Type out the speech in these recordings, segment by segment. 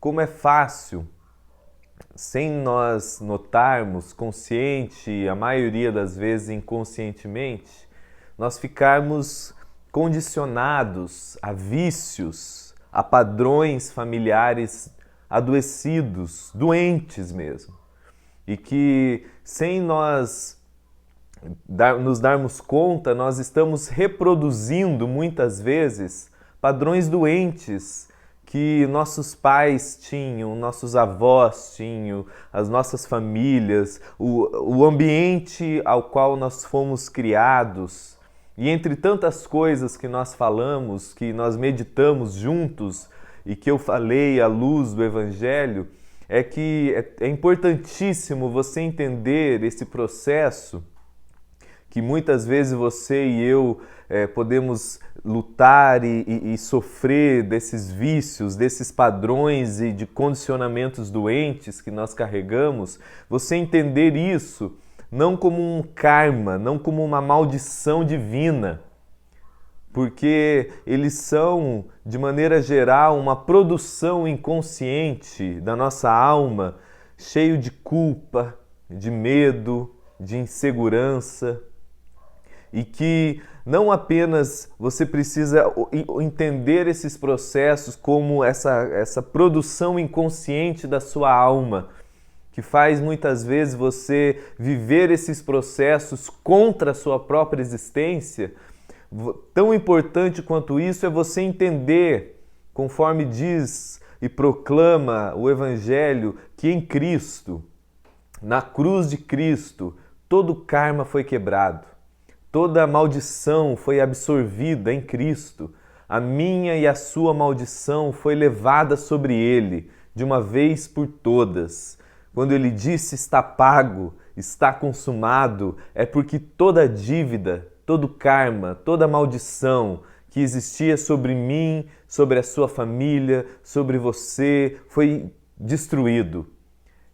Como é fácil, sem nós notarmos, consciente, a maioria das vezes inconscientemente, nós ficarmos condicionados a vícios, a padrões familiares adoecidos, doentes mesmo. E que sem nós nos darmos conta, nós estamos reproduzindo muitas vezes padrões doentes que nossos pais tinham, nossos avós tinham, as nossas famílias, o ambiente ao qual nós fomos criados. E entre tantas coisas que nós falamos, que nós meditamos juntos e que eu falei à luz do Evangelho, é que é importantíssimo você entender esse processo que muitas vezes você e eu podemos lutar e sofrer desses vícios, desses padrões e de condicionamentos doentes que nós carregamos, você entender isso não como um karma, não como uma maldição divina, porque eles são, de maneira geral, uma produção inconsciente da nossa alma, cheio de culpa, de medo, de insegurança, e que não apenas você precisa entender esses processos como essa produção inconsciente da sua alma, que faz muitas vezes você viver esses processos contra a sua própria existência. Tão importante quanto isso é você entender, conforme diz e proclama o Evangelho, que em Cristo, na cruz de Cristo, todo karma foi quebrado. Toda maldição foi absorvida em Cristo. A minha e a sua maldição foi levada sobre ele, de uma vez por todas. Quando ele disse está pago, está consumado, é porque toda dívida, todo karma, toda maldição que existia sobre mim, sobre a sua família, sobre você, foi destruído.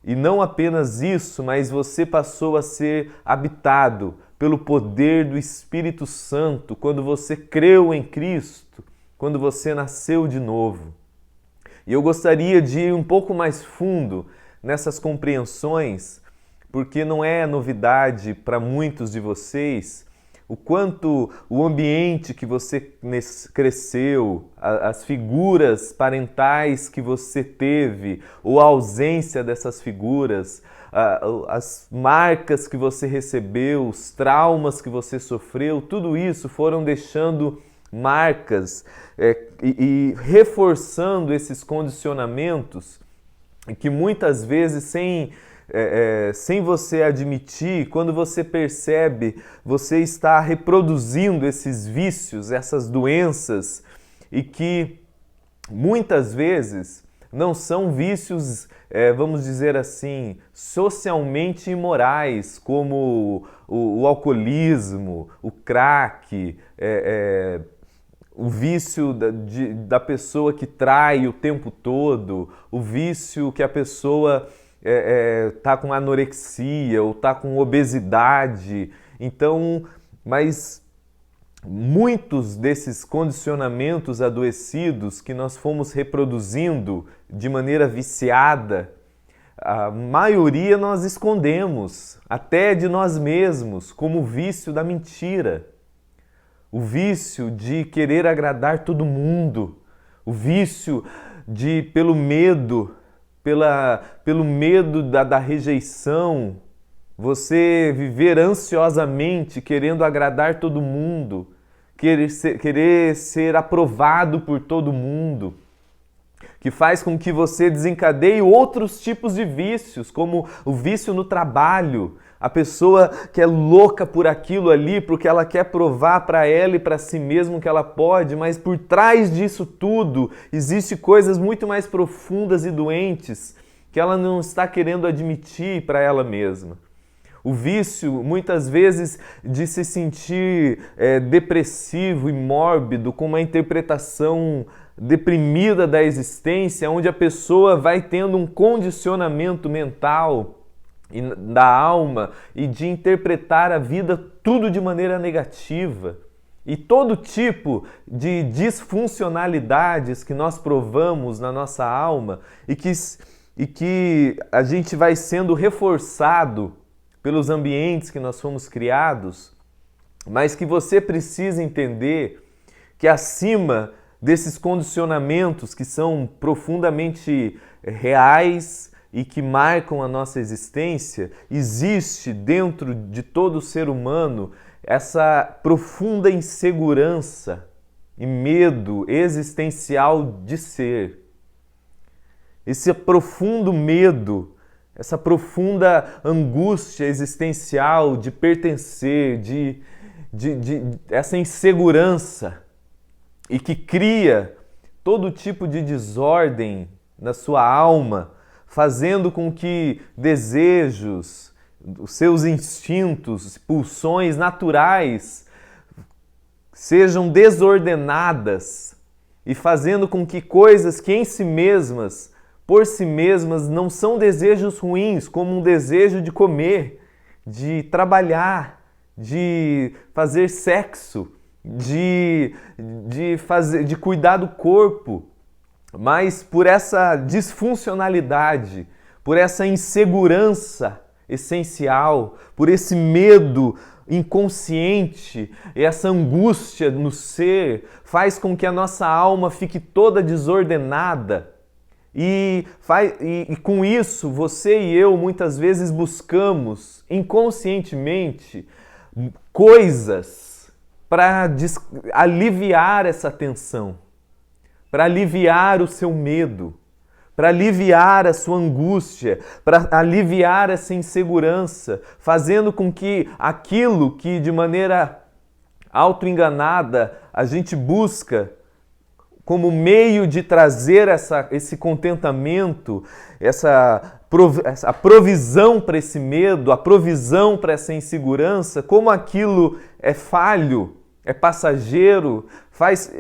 E não apenas isso, mas você passou a ser habitado pelo poder do Espírito Santo quando você creu em Cristo, quando você nasceu de novo. E eu gostaria de ir um pouco mais fundo nessas compreensões, porque não é novidade para muitos de vocês o quanto o ambiente que você cresceu, as figuras parentais que você teve, ou a ausência dessas figuras, as marcas que você recebeu, os traumas que você sofreu, tudo isso foram deixando marcas e reforçando esses condicionamentos que muitas vezes sem você admitir, quando você percebe, você está reproduzindo esses vícios, essas doenças, e que muitas vezes não são vícios, vamos dizer assim, socialmente imorais, como o alcoolismo, o crack, o vício da pessoa que trai o tempo todo, o vício que a pessoa tá com anorexia ou tá com obesidade. Então, mas muitos desses condicionamentos adoecidos que nós fomos reproduzindo de maneira viciada, a maioria nós escondemos, até de nós mesmos, como o vício da mentira, o vício de querer agradar todo mundo, o vício de, pelo medo da rejeição, você viver ansiosamente querendo agradar todo mundo, querer ser aprovado por todo mundo, que faz com que você desencadeie outros tipos de vícios, como o vício no trabalho. A pessoa que é louca por aquilo ali, porque ela quer provar para ela e para si mesma que ela pode, mas por trás disso tudo existem coisas muito mais profundas e doentes que ela não está querendo admitir para ela mesma. O vício, muitas vezes, de se sentir depressivo e mórbido, com uma interpretação deprimida da existência, onde a pessoa vai tendo um condicionamento mental da alma e de interpretar a vida tudo de maneira negativa. e todo tipo de disfuncionalidades que nós provamos na nossa alma e que a gente vai sendo reforçado pelos ambientes que nós fomos criados, mas que você precisa entender que acima desses condicionamentos que são profundamente reais e que marcam a nossa existência, existe dentro de todo ser humano essa profunda insegurança e medo existencial de ser. Esse profundo medo, essa profunda angústia existencial de pertencer, essa insegurança, e que cria todo tipo de desordem na sua alma, fazendo com que desejos, os seus instintos, pulsões naturais sejam desordenadas e fazendo com que coisas que em si mesmas, por si mesmas, não são desejos ruins, como um desejo de comer, de trabalhar, de fazer sexo, de cuidar do corpo, mas por essa disfuncionalidade, por essa insegurança essencial, por esse medo inconsciente e essa angústia no ser, faz com que a nossa alma fique toda desordenada. E com isso, você e eu muitas vezes buscamos inconscientemente coisas para aliviar essa tensão, para aliviar o seu medo, para aliviar a sua angústia, para aliviar essa insegurança, fazendo com que aquilo que de maneira autoenganada a gente busca como meio de trazer esse contentamento, a provisão para esse medo, a provisão para essa insegurança, como aquilo é falho, é passageiro,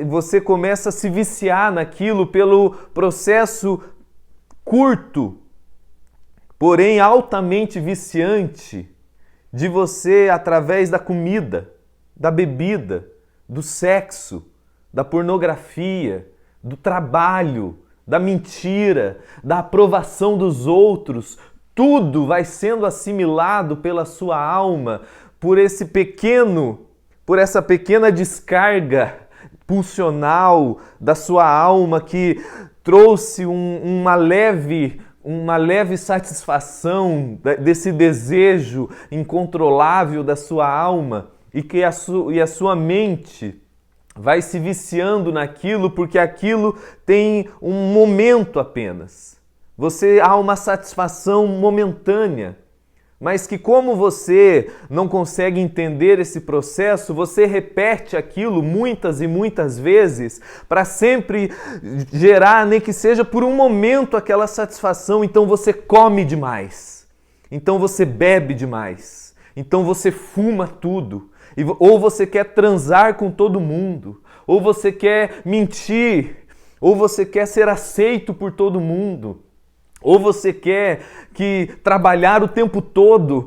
você começa a se viciar naquilo pelo processo curto, porém altamente viciante, de você, através da comida, da bebida, do sexo, da pornografia, do trabalho, da mentira, da aprovação dos outros, tudo vai sendo assimilado pela sua alma por essa pequena descarga pulsional da sua alma que trouxe uma leve satisfação desse desejo incontrolável da sua alma e a sua mente vai se viciando naquilo porque aquilo tem um momento apenas. Há uma satisfação momentânea, mas que como você não consegue entender esse processo, você repete aquilo muitas e muitas vezes para sempre gerar, nem que seja por um momento, aquela satisfação. Então você come demais, então você bebe demais, então você fuma tudo. Ou você quer transar com todo mundo, ou você quer mentir, ou você quer ser aceito por todo mundo, ou você quer trabalhar o tempo todo,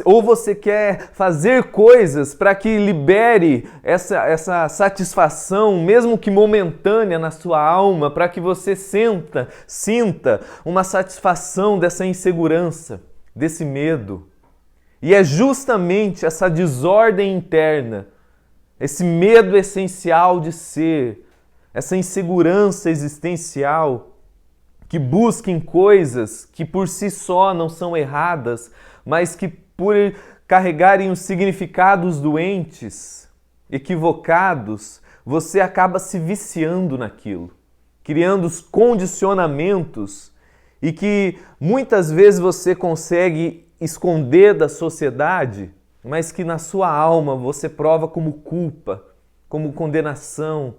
ou você quer fazer coisas para que libere essa satisfação, mesmo que momentânea, na sua alma, para que você sinta uma satisfação dessa insegurança, desse medo. E é justamente essa desordem interna, esse medo essencial de ser, essa insegurança existencial, que busca em coisas que por si só não são erradas, mas que por carregarem os significados doentes, equivocados, você acaba se viciando naquilo, criando os condicionamentos e que muitas vezes você consegue esconder da sociedade, mas que na sua alma você prova como culpa, como condenação,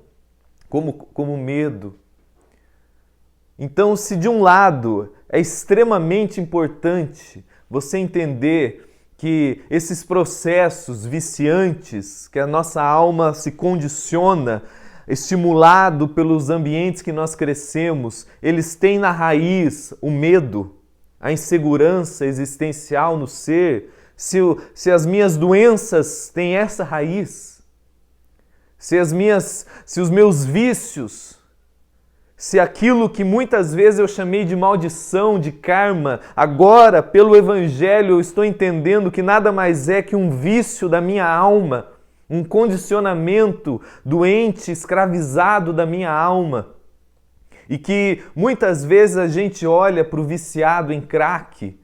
como medo. Então, se de um lado é extremamente importante você entender que esses processos viciantes, que a nossa alma se condiciona, estimulado pelos ambientes que nós crescemos, eles têm na raiz o medo, a insegurança existencial no ser, se as minhas doenças têm essa raiz, se os meus vícios, se aquilo que muitas vezes eu chamei de maldição, de karma, agora, pelo Evangelho, eu estou entendendo que nada mais é que um vício da minha alma, um condicionamento doente, escravizado da minha alma. E que muitas vezes a gente olha para o viciado em crack,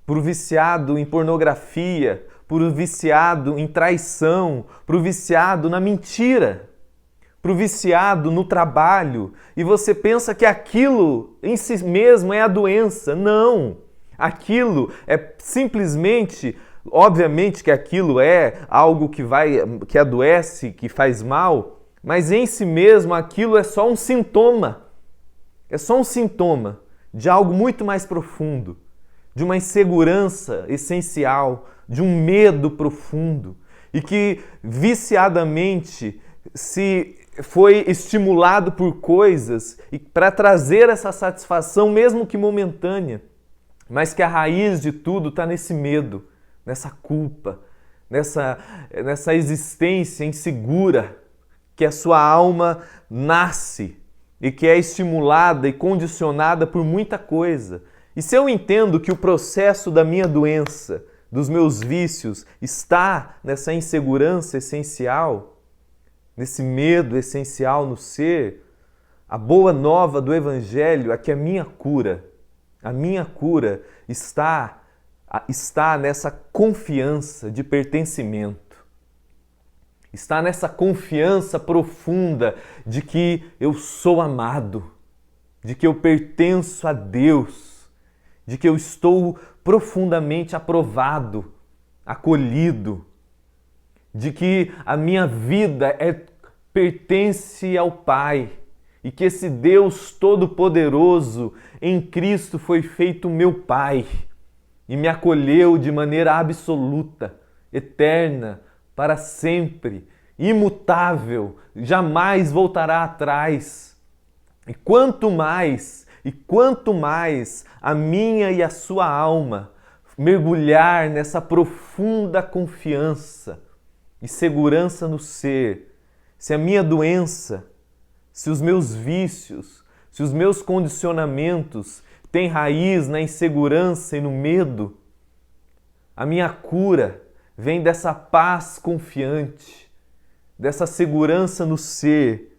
para o viciado em pornografia, para o viciado em traição, para o viciado na mentira, para o viciado no trabalho, e você pensa que aquilo em si mesmo é a doença. Não! Aquilo é simplesmente, obviamente que aquilo é algo que adoece, que faz mal, mas em si mesmo aquilo é só um sintoma. É só um sintoma de algo muito mais profundo, de uma insegurança essencial, de um medo profundo, e que viciadamente se foi estimulado por coisas para trazer essa satisfação, mesmo que momentânea, mas que a raiz de tudo está nesse medo, nessa culpa, nessa existência insegura que a sua alma nasce e que é estimulada e condicionada por muita coisa. E se eu entendo que o processo da minha doença, dos meus vícios, está nessa insegurança essencial, nesse medo essencial no ser, a boa nova do Evangelho é que a minha cura está nessa confiança de pertencimento. Está nessa confiança profunda de que eu sou amado, de que eu pertenço a Deus, de que eu estou profundamente aprovado, acolhido, de que a minha vida pertence ao Pai e que esse Deus Todo-Poderoso em Cristo foi feito meu Pai e me acolheu de maneira absoluta, eterna, para sempre, imutável, jamais voltará atrás. E quanto mais a minha e a sua alma mergulhar nessa profunda confiança e segurança no ser, se a minha doença, se os meus vícios, se os meus condicionamentos têm raiz na insegurança e no medo, a minha cura vem dessa paz confiante, dessa segurança no ser,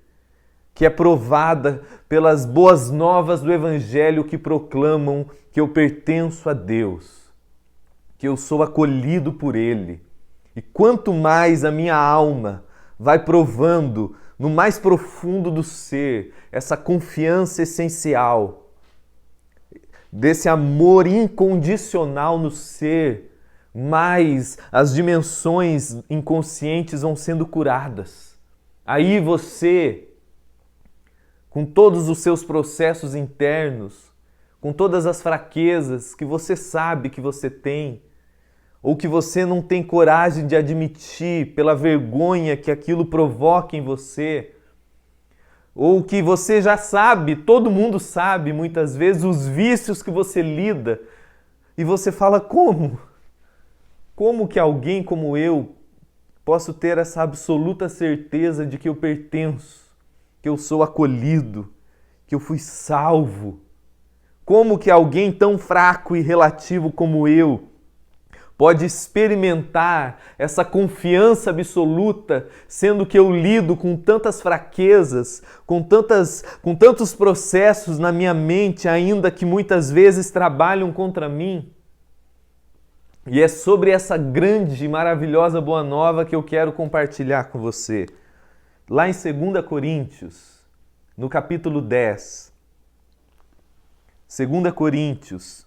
que é provada pelas boas novas do Evangelho que proclamam que eu pertenço a Deus, que eu sou acolhido por Ele. E quanto mais a minha alma vai provando no mais profundo do ser essa confiança essencial, desse amor incondicional no ser, mais as dimensões inconscientes vão sendo curadas. Aí você, com todos os seus processos internos, com todas as fraquezas que você sabe que você tem, ou que você não tem coragem de admitir pela vergonha que aquilo provoca em você, ou que você já sabe, todo mundo sabe muitas vezes, os vícios que você lida, e você fala, como? Como que alguém como eu posso ter essa absoluta certeza de que eu pertenço, que eu sou acolhido, que eu fui salvo? Como que alguém tão fraco e relativo como eu pode experimentar essa confiança absoluta, sendo que eu lido com tantas fraquezas, com tantos processos na minha mente, ainda que muitas vezes trabalham contra mim? E é sobre essa grande e maravilhosa boa nova que eu quero compartilhar com você. Lá em 2 Coríntios, no capítulo 10. 2 Coríntios,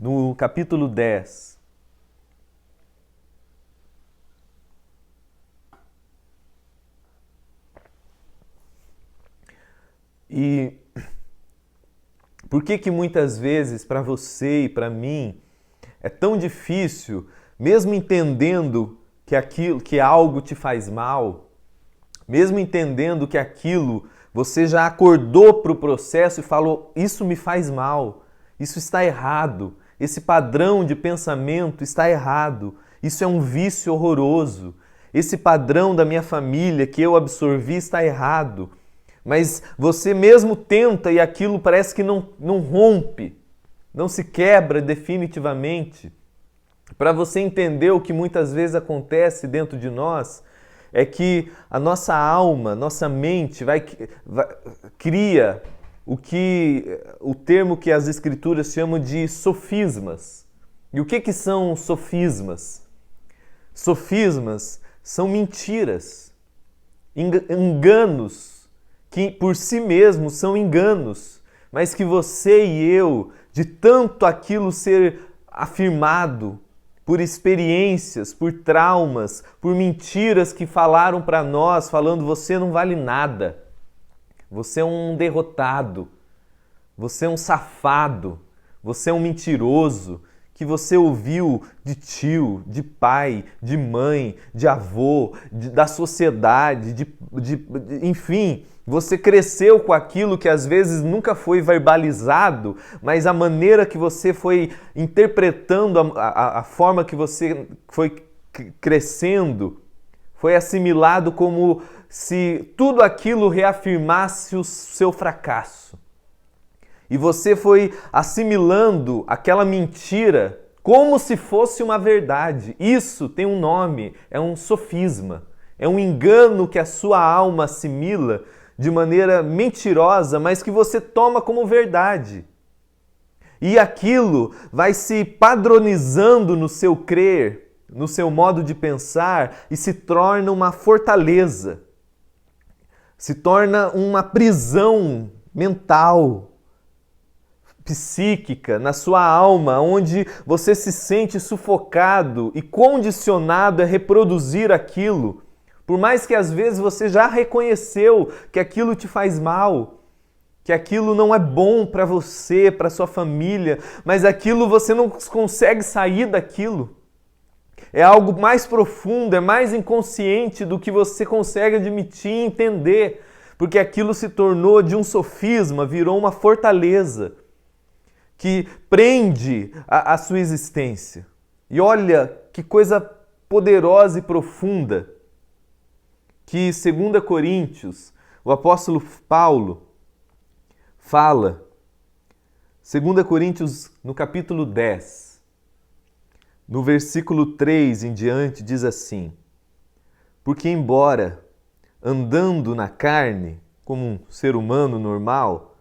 no capítulo 10. E por que muitas vezes para você e para mim é tão difícil, mesmo entendendo que algo te faz mal, mesmo entendendo que aquilo você já acordou para o processo e falou, isso me faz mal, isso está errado, esse padrão de pensamento está errado, isso é um vício horroroso, esse padrão da minha família que eu absorvi está errado. Mas você mesmo tenta e aquilo parece que não rompe, não se quebra definitivamente. Para você entender o que muitas vezes acontece dentro de nós, é que a nossa alma, nossa mente cria o termo que as escrituras chamam de sofismas. E o que são sofismas? Sofismas são mentiras, enganos, que por si mesmos são enganos, mas que você e eu, de tanto aquilo ser afirmado por experiências, por traumas, por mentiras que falaram para nós, falando você não vale nada, você é um derrotado, você é um safado, você é um mentiroso, que você ouviu de tio, de pai, de mãe, de avô, da sociedade, enfim, você cresceu com aquilo que às vezes nunca foi verbalizado, mas a maneira que você foi interpretando, a forma que você foi crescendo, foi assimilado como se tudo aquilo reafirmasse o seu fracasso. E você foi assimilando aquela mentira como se fosse uma verdade. Isso tem um nome, é um sofisma. É um engano que a sua alma assimila de maneira mentirosa, mas que você toma como verdade. E aquilo vai se padronizando no seu crer, no seu modo de pensar e se torna uma fortaleza. Se torna uma prisão mental, psíquica, na sua alma, onde você se sente sufocado e condicionado a reproduzir aquilo, por mais que às vezes você já reconheceu que aquilo te faz mal, que aquilo não é bom para você, para sua família, mas aquilo você não consegue sair daquilo. É algo mais profundo, é mais inconsciente do que você consegue admitir e entender, porque aquilo se tornou de um sofisma, virou uma fortaleza que prende a sua existência. E olha que coisa poderosa e profunda que 2 Coríntios, o apóstolo Paulo fala, 2 Coríntios no capítulo 10, no versículo 3 em diante, diz assim: porque embora andando na carne, como um ser humano normal,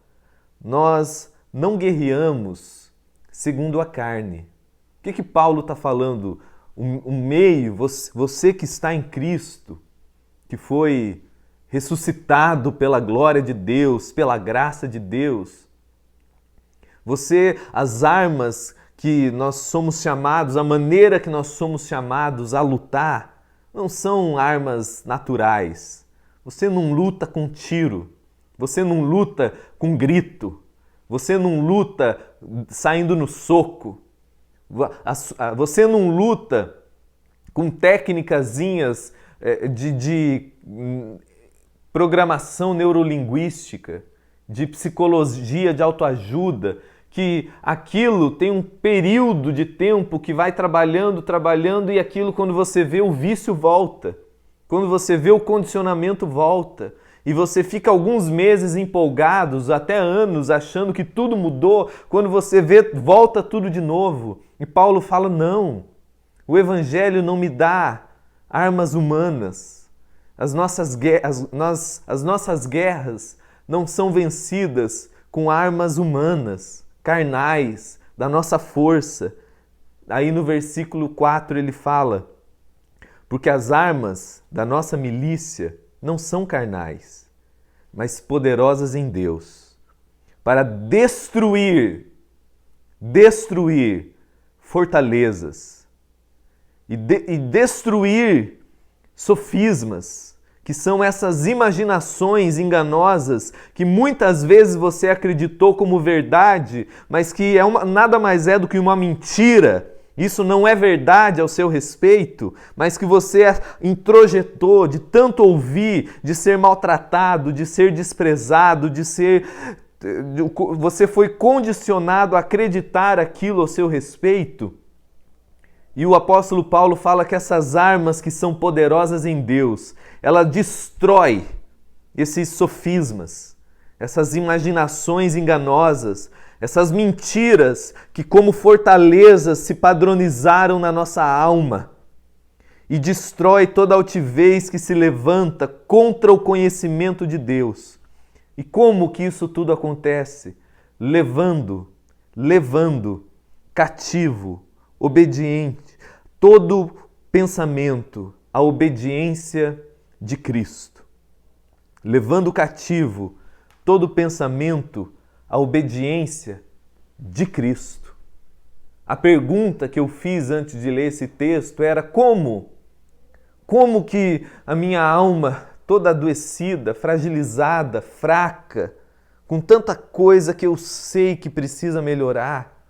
nós não guerreamos segundo a carne. O que Paulo está falando? O meio, você que está em Cristo, que foi ressuscitado pela glória de Deus, pela graça de Deus. As armas que nós somos chamados, a maneira que nós somos chamados a lutar, não são armas naturais. Você não luta com tiro, você não luta com grito, você não luta saindo no soco, você não luta com técnicazinhas de programação neurolinguística, de psicologia de autoajuda, que aquilo tem um período de tempo que vai trabalhando e aquilo, quando você vê, o vício volta. Quando você vê, o condicionamento volta. E você fica alguns meses empolgados, até anos, achando que tudo mudou. Quando você vê, volta tudo de novo. E Paulo fala, não, o Evangelho não me dá armas humanas. As nossas guerras não são vencidas com armas humanas, carnais, da nossa força. Aí no versículo 4 ele fala, porque as armas da nossa milícia não são carnais, mas poderosas em Deus, para destruir fortalezas e destruir sofismas, que são essas imaginações enganosas que muitas vezes você acreditou como verdade, mas que nada mais é do que uma mentira. Isso não é verdade ao seu respeito, mas que você introjetou de tanto ouvir, de ser maltratado, de ser desprezado, você foi condicionado a acreditar aquilo ao seu respeito. E o apóstolo Paulo fala que essas armas que são poderosas em Deus, ela destrói esses sofismas, essas imaginações enganosas, essas mentiras que como fortalezas se padronizaram na nossa alma, e destrói toda altivez que se levanta contra o conhecimento de Deus. E como que isso tudo acontece? Levando cativo, obediente, todo pensamento à obediência de Cristo. Levando cativo todo pensamento à obediência de Cristo. A pergunta que eu fiz antes de ler esse texto era como que a minha alma toda adoecida, fragilizada, fraca, com tanta coisa que eu sei que precisa melhorar,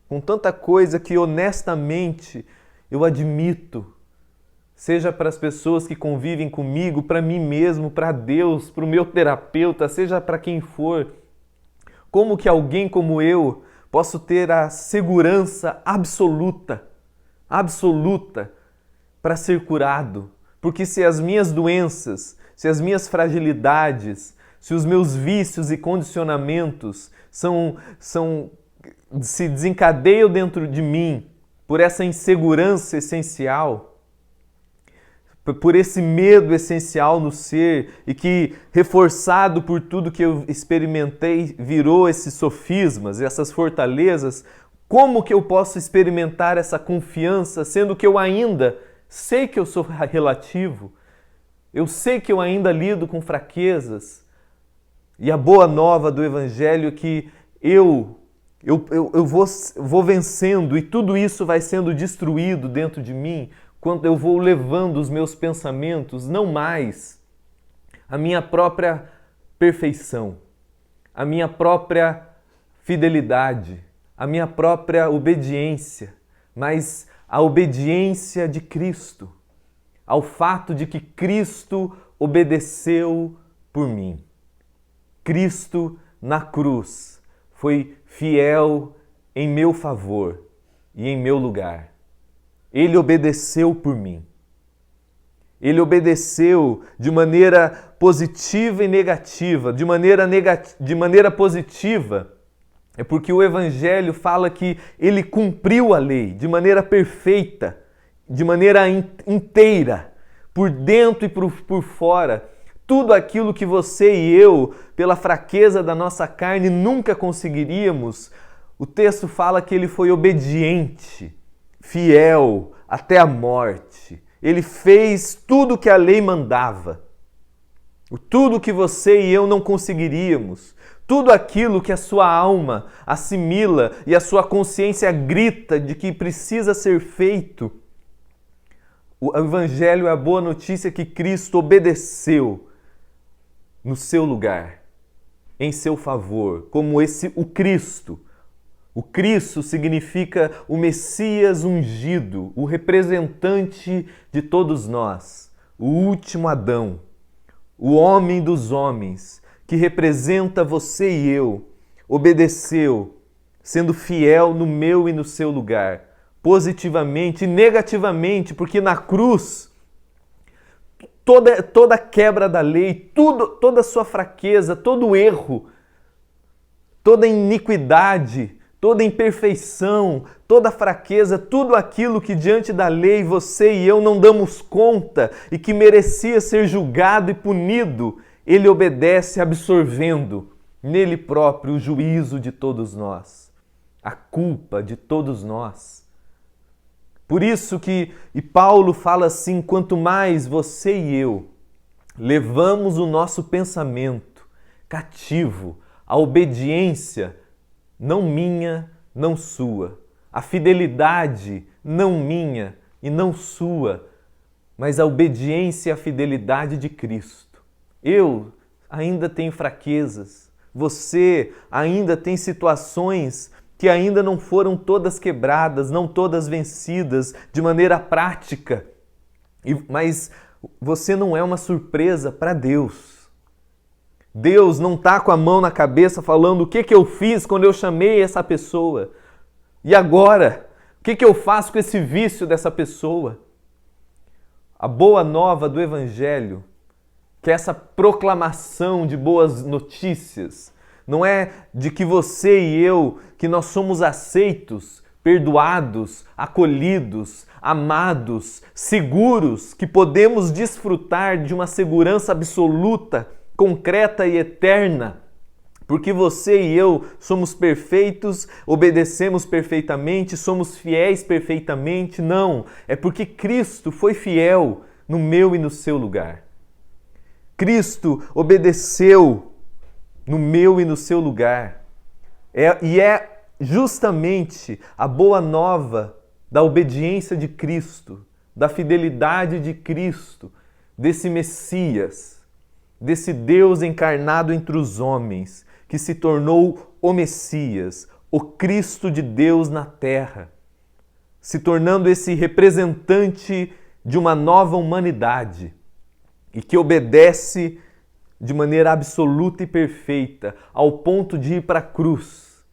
com tanta coisa que honestamente eu admito, seja para as pessoas que convivem comigo, para mim mesmo, para Deus, para o meu terapeuta, seja para quem for, como que alguém como eu posso ter a segurança absoluta para ser curado? Porque se as minhas doenças, se as minhas fragilidades, se os meus vícios e condicionamentos se desencadeiam dentro de mim por essa insegurança essencial, por esse medo essencial no ser e que, reforçado por tudo que eu experimentei, virou esses sofismas, essas fortalezas, como que eu posso experimentar essa confiança, sendo que eu ainda sei que eu sou relativo, eu sei que eu ainda lido com fraquezas, e a boa nova do Evangelho é que eu vou vencendo e tudo isso vai sendo destruído dentro de mim quando eu vou levando os meus pensamentos, não mais a minha própria perfeição, a minha própria fidelidade, a minha própria obediência, mas a obediência de Cristo, ao fato de que Cristo obedeceu por mim. Cristo na cruz foi fiel em meu favor e em meu lugar. Ele obedeceu por mim. Ele obedeceu de maneira positiva e negativa. De maneira positiva, é porque o Evangelho fala que ele cumpriu a lei de maneira perfeita, de maneira inteira, por dentro e por fora. Tudo aquilo que você e eu, pela fraqueza da nossa carne, nunca conseguiríamos, o texto fala que ele foi obediente, fiel até a morte. Ele fez tudo que a lei mandava. Tudo que você e eu não conseguiríamos. Tudo aquilo que a sua alma assimila e a sua consciência grita de que precisa ser feito. O Evangelho é a boa notícia que Cristo obedeceu no seu lugar, em seu favor, como o Cristo. O Cristo significa o Messias ungido, o representante de todos nós, o último Adão, o homem dos homens, que representa você e eu, obedeceu, sendo fiel no meu e no seu lugar, positivamente e negativamente, porque na cruz, toda quebra da lei, toda a sua fraqueza, todo erro, toda iniquidade, toda imperfeição, toda fraqueza, tudo aquilo que diante da lei você e eu não damos conta e que merecia ser julgado e punido, ele obedece absorvendo nele próprio o juízo de todos nós, a culpa de todos nós. Por isso que Paulo fala assim, quanto mais você e eu levamos o nosso pensamento cativo à obediência, não minha, não sua, a fidelidade não minha e não sua, mas a obediência e a fidelidade de Cristo. Eu ainda tenho fraquezas, você ainda tem situações que ainda não foram todas quebradas, não todas vencidas de maneira prática, mas você não é uma surpresa para Deus. Deus não está com a mão na cabeça falando o que eu fiz quando eu chamei essa pessoa. E agora? que eu faço com esse vício dessa pessoa? A boa nova do Evangelho, que é essa proclamação de boas notícias, não é de que você e eu, que nós somos aceitos, perdoados, acolhidos, amados, seguros, que podemos desfrutar de uma segurança absoluta, concreta e eterna, porque você e eu somos perfeitos, obedecemos perfeitamente, somos fiéis perfeitamente. Não, é porque Cristo foi fiel no meu e no seu lugar. Cristo obedeceu no meu e no seu lugar. E é justamente a boa nova da obediência de Cristo, da fidelidade de Cristo, desse Messias, desse Deus encarnado entre os homens, que se tornou o Messias, o Cristo de Deus na terra, se tornando esse representante de uma nova humanidade e que obedece de maneira absoluta e perfeita, ao ponto de ir para a cruz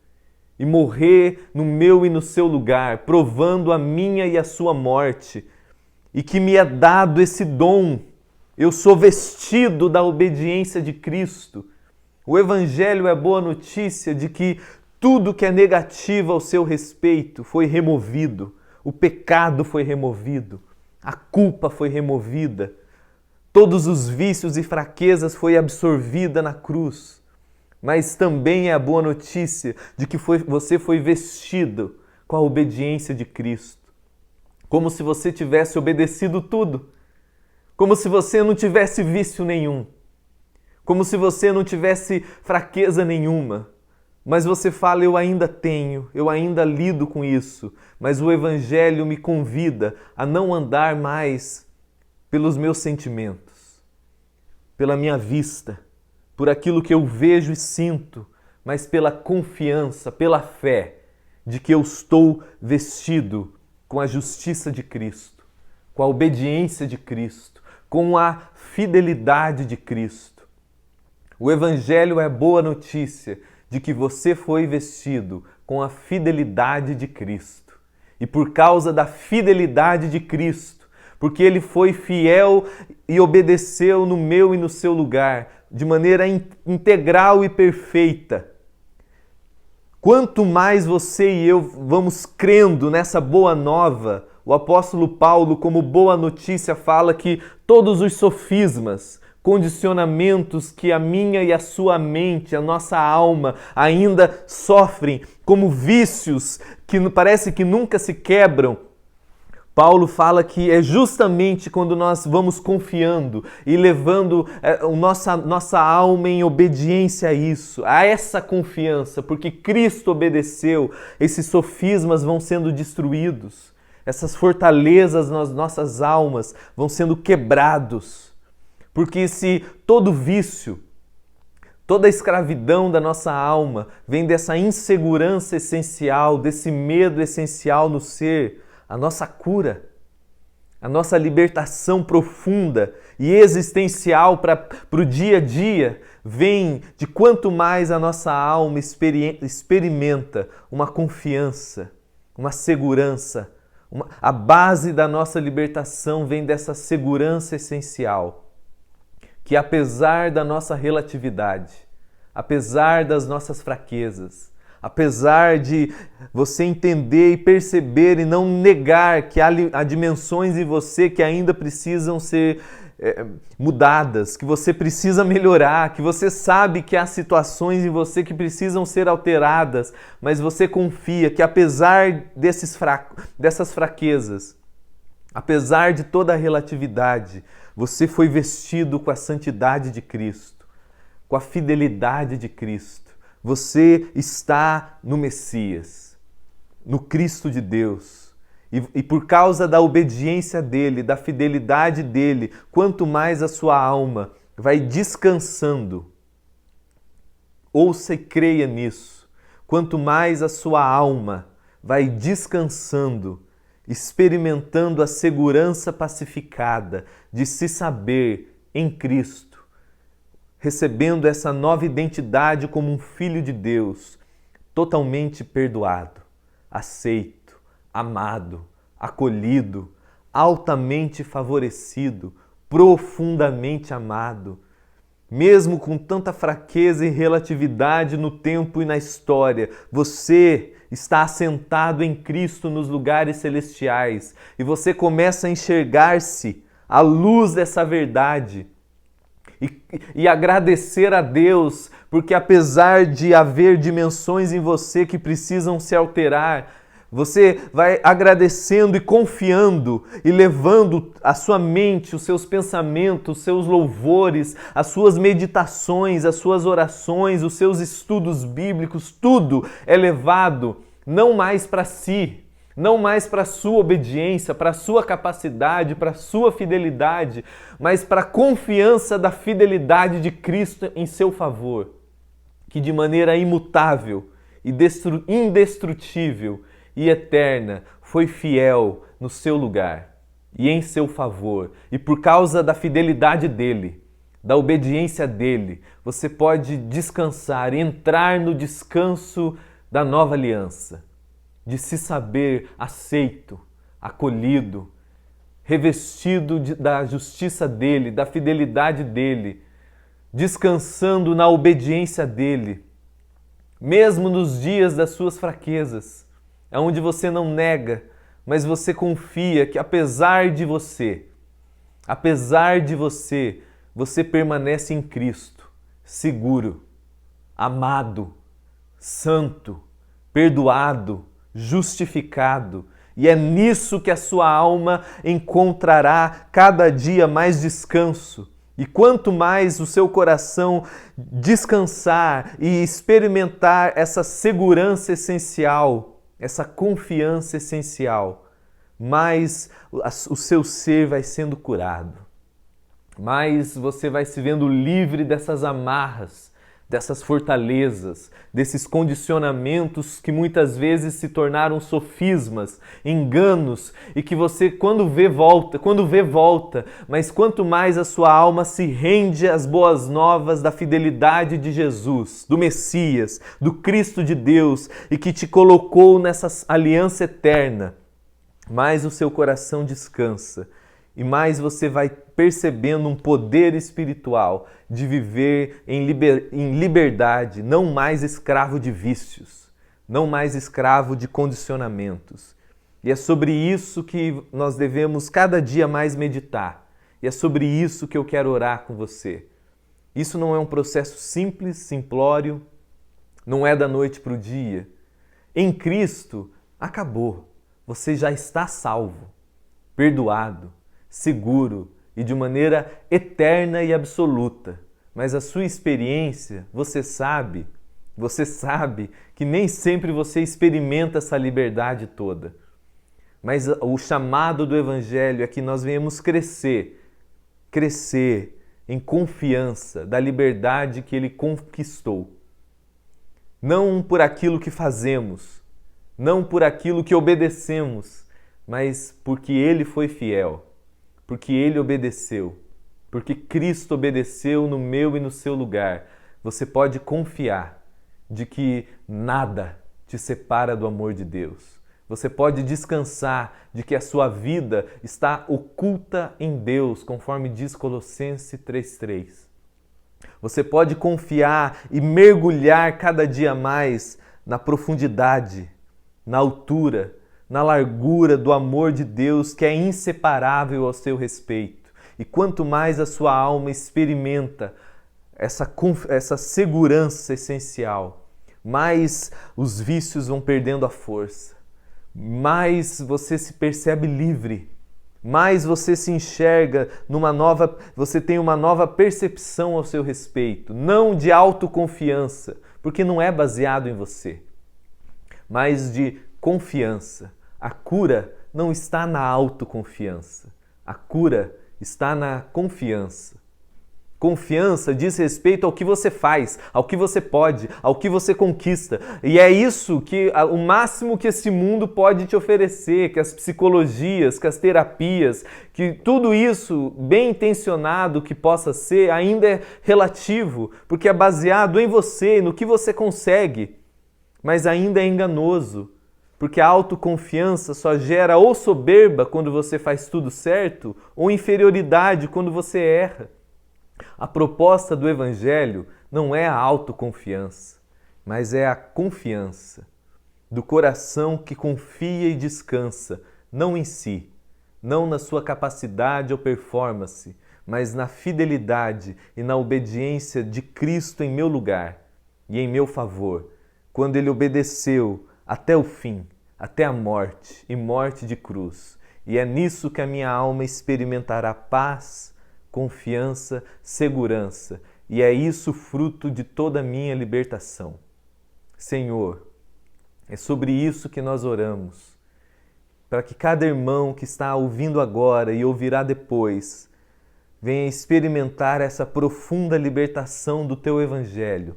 e morrer no meu e no seu lugar, provando a minha e a sua morte, e que me é dado esse dom. Eu sou vestido da obediência de Cristo. O Evangelho é a boa notícia de que tudo que é negativo ao seu respeito foi removido, o pecado foi removido, a culpa foi removida, todos os vícios e fraquezas foi absorvida na cruz. Mas também é a boa notícia de que você foi vestido com a obediência de Cristo, como se você tivesse obedecido tudo, como se você não tivesse vício nenhum, como se você não tivesse fraqueza nenhuma, mas você fala, eu ainda tenho, eu ainda lido com isso, mas o Evangelho me convida a não andar mais pelos meus sentimentos, pela minha vista, por aquilo que eu vejo e sinto, mas pela confiança, pela fé de que eu estou vestido com a justiça de Cristo, com a obediência de Cristo, com a fidelidade de Cristo. O Evangelho é boa notícia de que você foi vestido com a fidelidade de Cristo. E por causa da fidelidade de Cristo, porque Ele foi fiel e obedeceu no meu e no seu lugar, de maneira integral e perfeita. Quanto mais você e eu vamos crendo nessa boa nova, o apóstolo Paulo, como boa notícia, fala que todos os sofismas, condicionamentos que a minha e a sua mente, a nossa alma ainda sofrem, como vícios que parece que nunca se quebram, Paulo fala que é justamente quando nós vamos confiando e levando nossa alma em obediência a isso, a essa confiança, porque Cristo obedeceu, esses sofismas vão sendo destruídos, essas fortalezas nas nossas almas vão sendo quebrados. Porque se todo vício, toda a escravidão da nossa alma vem dessa insegurança essencial, desse medo essencial no ser, a nossa cura, a nossa libertação profunda e existencial para o dia a dia vem de quanto mais a nossa alma experimenta uma confiança, uma segurança. A base da nossa libertação vem dessa segurança essencial. Que apesar da nossa relatividade, apesar das nossas fraquezas, apesar de você entender e perceber e não negar que há dimensões em você que ainda precisam ser mudadas, que você precisa melhorar, que você sabe que há situações em você que precisam ser alteradas, mas você confia que apesar dessas fraquezas, apesar de toda a relatividade, você foi vestido com a santidade de Cristo, com a fidelidade de Cristo. Você está no Messias, no Cristo de Deus. E por causa da obediência dele, da fidelidade dele, quanto mais a sua alma vai descansando. Ouça e creia nisso. Quanto mais a sua alma vai descansando, experimentando a segurança pacificada de se saber em Cristo, recebendo essa nova identidade como um filho de Deus, totalmente perdoado, aceito, amado, acolhido, altamente favorecido, profundamente amado. Mesmo com tanta fraqueza e relatividade no tempo e na história, você está assentado em Cristo nos lugares celestiais e você começa a enxergar-se à luz dessa verdade e agradecer a Deus, porque apesar de haver dimensões em você que precisam se alterar, você vai agradecendo e confiando e levando a sua mente, os seus pensamentos, os seus louvores, as suas meditações, as suas orações, os seus estudos bíblicos, tudo é levado não mais para si, não mais para a sua obediência, para a sua capacidade, para a sua fidelidade, mas para a confiança da fidelidade de Cristo em seu favor, que de maneira imutável e indestrutível e eterna foi fiel no seu lugar e em seu favor. E por causa da fidelidade dele, da obediência dele, você pode descansar, entrar no descanso da nova aliança, de se saber aceito, acolhido, revestido da justiça dele, da fidelidade dele, descansando na obediência dele, mesmo nos dias das suas fraquezas, onde você não nega, mas você confia que apesar de você, você permanece em Cristo, seguro, amado, santo, perdoado, justificado. E é nisso que a sua alma encontrará cada dia mais descanso. E quanto mais o seu coração descansar e experimentar essa segurança essencial, essa confiança essencial, mais o seu ser vai sendo curado. Mais você vai se vendo livre dessas amarras, dessas fortalezas, desses condicionamentos que muitas vezes se tornaram sofismas, enganos, e que você quando vê volta, mas quanto mais a sua alma se rende às boas novas da fidelidade de Jesus, do Messias, do Cristo de Deus, e que te colocou nessa aliança eterna, mais o seu coração descansa. E mais você vai percebendo um poder espiritual de viver em liberdade, não mais escravo de vícios, não mais escravo de condicionamentos. E é sobre isso que nós devemos cada dia mais meditar. E é sobre isso que eu quero orar com você. Isso não é um processo simples, simplório, não é da noite para o dia. Em Cristo, acabou. Você já está salvo, perdoado, seguro e de maneira eterna e absoluta. Mas a sua experiência, você sabe que nem sempre você experimenta essa liberdade toda. Mas o chamado do Evangelho é que nós venhamos crescer em confiança da liberdade que Ele conquistou. Não por aquilo que fazemos, não por aquilo que obedecemos, mas porque Ele foi fiel. Porque Ele obedeceu, porque Cristo obedeceu no meu e no seu lugar, você pode confiar de que nada te separa do amor de Deus. Você pode descansar de que a sua vida está oculta em Deus, conforme diz Colossenses 3:3. Você pode confiar e mergulhar cada dia mais na profundidade, na altura, na largura do amor de Deus que é inseparável ao seu respeito. E quanto mais a sua alma experimenta essa segurança essencial, mais os vícios vão perdendo a força, mais você se percebe livre, mais você se enxerga você tem uma nova percepção ao seu respeito, não de autoconfiança, porque não é baseado em você, mas de confiança. A cura não está na autoconfiança. A cura está na confiança. Confiança diz respeito ao que você faz, ao que você pode, ao que você conquista. E é isso que o máximo que esse mundo pode te oferecer, que as psicologias, que as terapias, que tudo isso, bem intencionado que possa ser, ainda é relativo, porque é baseado em você, no que você consegue, mas ainda é enganoso. porque a autoconfiança só gera ou soberba quando você faz tudo certo, ou inferioridade quando você erra. A proposta do Evangelho não é a autoconfiança, mas é a confiança do coração que confia e descansa, não em si, não na sua capacidade ou performance, mas na fidelidade e na obediência de Cristo em meu lugar e em meu favor, quando Ele obedeceu até o fim, até a morte e morte de cruz. E é nisso que a minha alma experimentará paz, confiança, segurança, e é isso fruto de toda a minha libertação. Senhor, é sobre isso que nós oramos, para que cada irmão que está ouvindo agora e ouvirá depois venha experimentar essa profunda libertação do Teu Evangelho,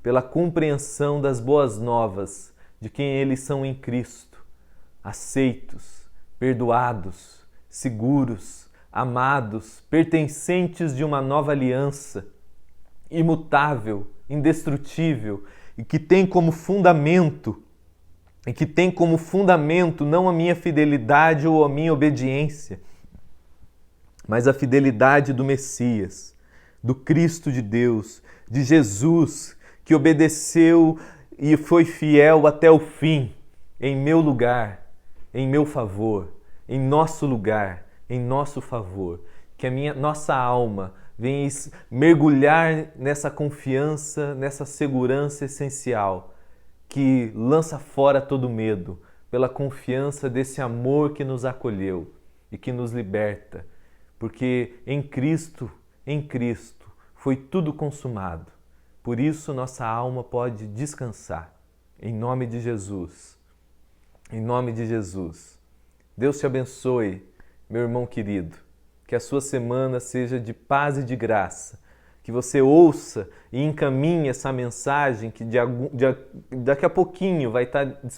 pela compreensão das boas novas de quem eles são em Cristo, aceitos, perdoados, seguros, amados, pertencentes de uma nova aliança, imutável, indestrutível, e que tem como fundamento não a minha fidelidade ou a minha obediência, mas a fidelidade do Messias, do Cristo de Deus, de Jesus, que obedeceu e foi fiel até o fim, em meu lugar, em meu favor, em nosso lugar, em nosso favor. Que nossa alma venha mergulhar nessa confiança, nessa segurança essencial, que lança fora todo medo, pela confiança desse amor que nos acolheu e que nos liberta, porque em Cristo, foi tudo consumado. Por isso nossa alma pode descansar. Em nome de Jesus. Em nome de Jesus. Deus te abençoe, meu irmão querido. Que a sua semana seja de paz e de graça. Que você ouça e encaminhe essa mensagem que daqui a pouquinho vai estar disponível